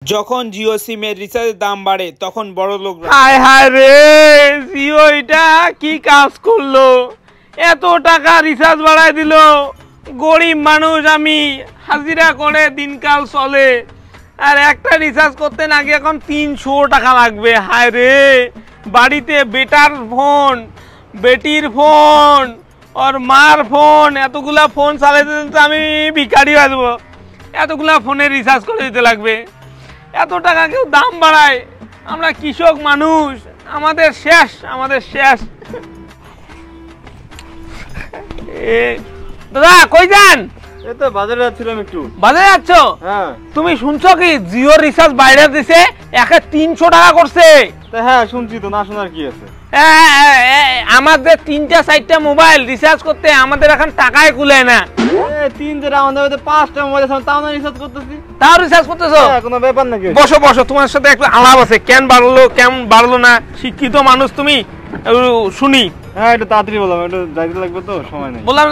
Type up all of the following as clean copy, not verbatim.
যখন জিও সিমের রিচার্জের দাম বাড়ে তখন বড় লোকরা হায় হায় রে, জিও এটা কি কাজ করলো, এত টাকা রিচার্জ বাড়ায় দিল। গরিব মানুষ আমি, হাজিরা করে দিনকাল চলে, আর একটা রিচার্জ করতে নাকি এখন 300 টাকা লাগবে। হায় রে, বাড়িতে বেটার ফোন, বেটির ফোন, ওর মার ফোন, এতগুলা ফোন চালাতে আমি ভিখারি আসবো। এতগুলা ফোনের রিচার্জ করে দিতে লাগবে, এত টাকা কেউ দাম বাড়ায়? আমরা কৃষক মানুষ, আমাদের শেষ, আমাদের শেষ। দাদা কই যান? এই তো বাজারে যাচ্ছিলাম একটু। বাজারে যাচ্ছ? হ্যাঁ। তুমি শুনছো কি জিও রিচার্জ বাইরে দিছে, একে 300 টাকা করছে? হ্যাঁ শুনছি তো, না শোনার কি আছে। আমাদের 3টা-4টা মোবাইল রিচার্জ করতে আমাদের এখন টাকাই কুলায় না। 5টা মোবাইল আছে, তাও না রিচার্জ করতেছি। তাও রিচার্জ করতেছো? কোনো ব্যাপার নাকি? বসো বসো, তোমার সাথে একটু আলাপ আছে। কেন বাড়লো কেন বাড়লো না, শিক্ষিত মানুষ তুমি, শুনি। হ্যাঁ একটু তাড়াতাড়ি বললাম, একটু যাইতে লাগবে তো, সময় নেই। বললাম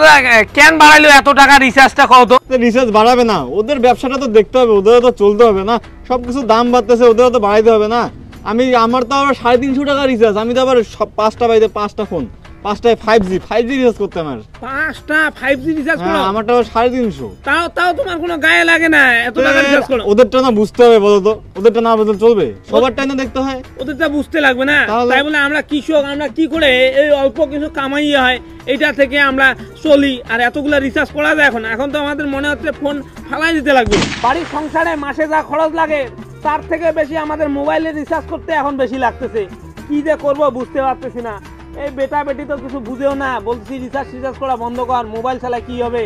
কেন বাড়াইলো এত টাকা রিচার্জটা? কত রিচার্জ বাড়াবে না, ওদের ব্যবসাটা তো দেখতে হবে, ওদেরও তো চলতে হবে না। সবকিছু দাম বাড়তেছে, ওদেরও তো বাড়াইতে হবে না। আমার তো আবার 350 টাকা রিচার্জ, আমি তো আবার 5টা বাইরে 5টা ফোন, 5টায় 5G রিচার্জ করতে আমার। 5টা 5G রিচার্জ করো? আমারটা 350। তাও তোমার কোনো গায়ে লাগে না এত টাকা রিচার্জ করো? ওদেরটা না বুঝতে হবে, বলো তো, ওদেরটা না বুঝলে চলবে? সবারটাই না দেখতে হয়। ওদেরটা বুঝতে লাগবে না? তাই বলে আমরা কৃষক, আমরা কি করে এই অল্প কিছু কামাই হয় এইটা থেকে আমরা চলি, আর এতগুলা রিচার্জ করা যায় এখন? এখন তো আমাদের মনে হচ্ছে ফোন ফালাই দিতে লাগবে। বাড়ির সংসারে মাসে যা খরচ লাগে তার থেকে বেশি আমাদের মোবাইলে রিচার্জ করতে এখন বেশি লাগতেছে। কি যে করব বুঝতে পারতেছি না। এই বেটা বেটি তো কিছু বুঝেও না, বলছি রিচার্জ করা বন্ধ কর, মোবাইল চালায় কি হবে?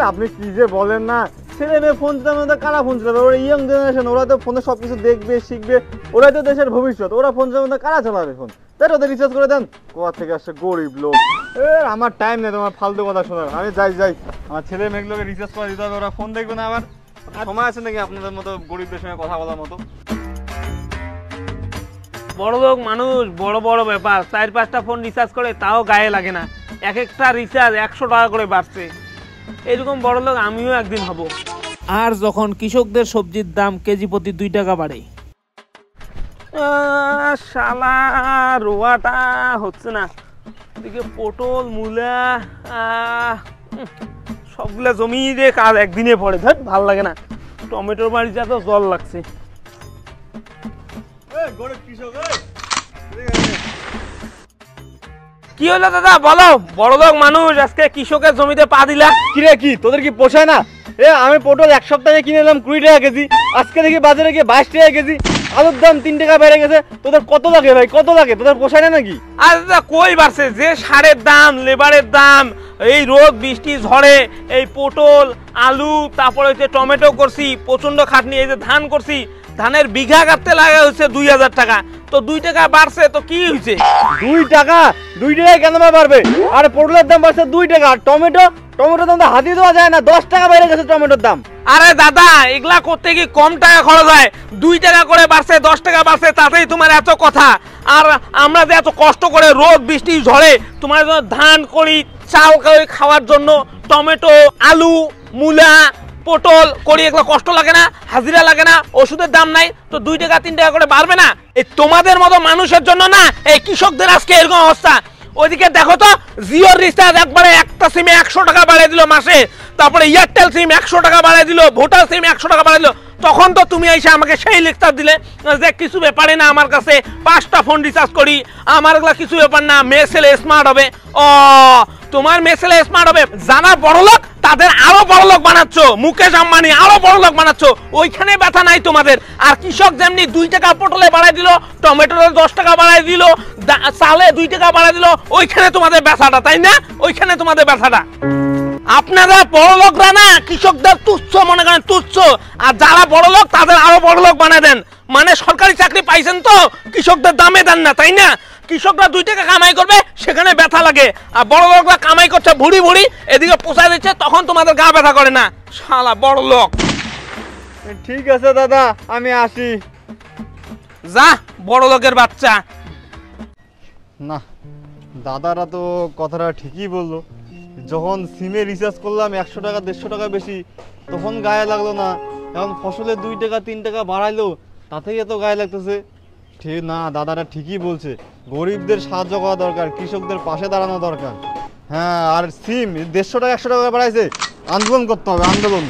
আপনি কি যে বলেন না, ছেলে মেয়ে ফোন চালাবে, কারা ফোন চালাবে? ওরা ইয়ং জেনারেশন, ওরা তো ফোনে সবকিছু দেখবে শিখবে, ওরাই তো দেশের ভবিষ্যৎ। ওরা ফোন চালাবে, কারা চালাবে ফোন? তাই ওদের রিচার্জ করে দেন। কোথা থেকে আসছে গরিব লোক। আমার টাইম নেই তোমার ফালতু কথা শোনার, আমি যাই। আমার ছেলে মেয়েগুলোকে রিচার্জ করে দিতে হবে, ওরা ফোন দেখবে না। আমার সময় আছে নাকি আপনাদের মতো গরিবদের সঙ্গে কথা বলার মতো? বড় লোক মানুষ, বড় বড় ব্যাপার, 4-5টা ফোন রিচার্জ করে তাও গায়ে লাগে না। এক একটা রিচার্জ 100 টাকা করে বাড়ছে। এরকম বড় লোক আমিও একদিন হব। আর যখন কৃষকদের সবজির দাম কেজি প্রতি 2 টাকা বাড়ে, শালা রোয়াটা হচ্ছে না। এদিকে পটল, মূলা, সবগুলা জমি দিয়ে কাজ একদিনে পড়ে, ধর ভাল লাগে না। টমেটোর বাড়িতে তো জল লাগছে। কি হলো দাদা বলো? বড় লোক মানুষ, আজকে কৃষকের জমিতে পা দিলা। কিরে কি তোদের কি পোষায় না? আমি পটল 1 সপ্তাহে কিনে এলাম 20 টাকা কেজি, আজকে দেখি বাজারে গিয়ে 22 টাকা কেজি। আলুর দাম 3 টাকা বেড়ে গেছে। তোদের কত লাগে ভাই, কত লাগে? তোদের পোষায় না নাকি? আর দাদা কই বাড়ছে? যে সারের দাম, লেবারের দাম, এই রোদ বৃষ্টি ঝড়ে এই পটল, আলু, তারপরে হচ্ছে টমেটো করছি, প্রচন্ড খাটনি। এই যে ধান করছি, ধানের বিঘা কাটতে লাগা হচ্ছে 2000 টাকা। তো 2 টাকা বাড়ছে তো কি হয়েছে? 2 টাকা? 2 টাকায় কেন বাড়বে? আর পটলের দাম বাড়ছে 2 টাকা। টমেটোর দাম তো হাতি দেওয়া যায় না, 10 টাকা বেড়ে গেছে টমেটোর দাম। আরে দাদা, এগুলা করতে কি কম টাকা খরচ হয়? 2 টাকা করে বাড়ছে, 10 টাকা বাড়ছে, তাতেই তোমার এত কথা? আর আমরা যে এত কষ্ট করে রোদ বৃষ্টি ঝড়ে তোমার ধান করি, চাল খাওয়ার জন্য, টমেটো, আলু, মূলা, পটল করি, এগুলো কষ্ট লাগে না? হাজিরা লাগে না? ওষুধের দাম নাই, তো 2 টাকা 3 টাকা করে বাড়বে না? এই তোমাদের মতো মানুষের জন্য না এই কৃষকদের আজকে এরকম অবস্থা। ওইদিকে দেখো তো, জিওর রিচার্জ একবারে একটা সিমে 100 টাকা বাড়িয়ে দিল মাসে, তারপরে এয়ারটেল সিম 100 টাকা বাড়িয়ে দিল, ভোটার সিম 100 টাকা বাড়িয়ে দিল। তখন তো তুমি এসে আমাকে সেই লেকচার দিলে যে কিছু ব্যাপারে না, আমার কাছে 5টা ফোন রিচার্জ করি, আমার এগুলা কিছু ব্যাপার না, মেয়ে ছেলে স্মার্ট হবে। ও তোমার মেয়ে ছেলে স্মার্ট হবে, যারা বড় লোক তাদের আরো বড় লোক বানাচ্ছ, মুকেশ আম্বানি আরো বড় লোক বানাচ্ছ, ওইখানে ব্যথা নাই তোমাদের। আর কৃষক যেমনি 2 টাকা পটলে বাড়াই দিল, টমেটোরে 10 টাকা বাড়াই দিল, চালে 2 টাকা বাড়াই দিল, ওইখানে তোমাদের ব্যথাটা, তাই না? ওইখানে তোমাদের ব্যথাটা। আপনারা বড় লোকরা না কৃষকদের তুচ্ছ মনে করেন, তুচ্ছ। আর যারা বড় লোক তাদের আরো বড় লোক বানায় দেন। মানে সরকারি চাকরি পাইছেন তো কৃষকদের দামে দেন না, তাই না? কৃষকরা 2 টাকা কামাই করবে, সেখানে ব্যথা লাগে। আর বড় লোকরা কামাই করছে ভুড়ি ভুড়ি, এদিকে পোষায় দিচ্ছে, তখন তোমাদের গা ব্যথা করে না। শালা বড় লোক। ঠিক আছে দাদা, আমি আসি। যা বড় লোকের বাচ্চা। না, দাদারা তো কথাটা ঠিকই বললো। যখন সিমে রিচার্জ করলাম 100 টাকা 150 টাকা বেশি, তখন গায়ে লাগলো না। এখন ফসলের 2 টাকা 3 টাকা বাড়াইলো তাতেই এত গায়ে লাগতেছে। ঠিক না, দাদাটা ঠিকই বলছে, গরিবদের সাহায্য করা দরকার, কৃষকদের পাশে দাঁড়ানো দরকার। হ্যাঁ, আর সিম 150 টাকা 100 টাকা বাড়াইছে, আন্দোলন করতে হবে, আন্দোলন।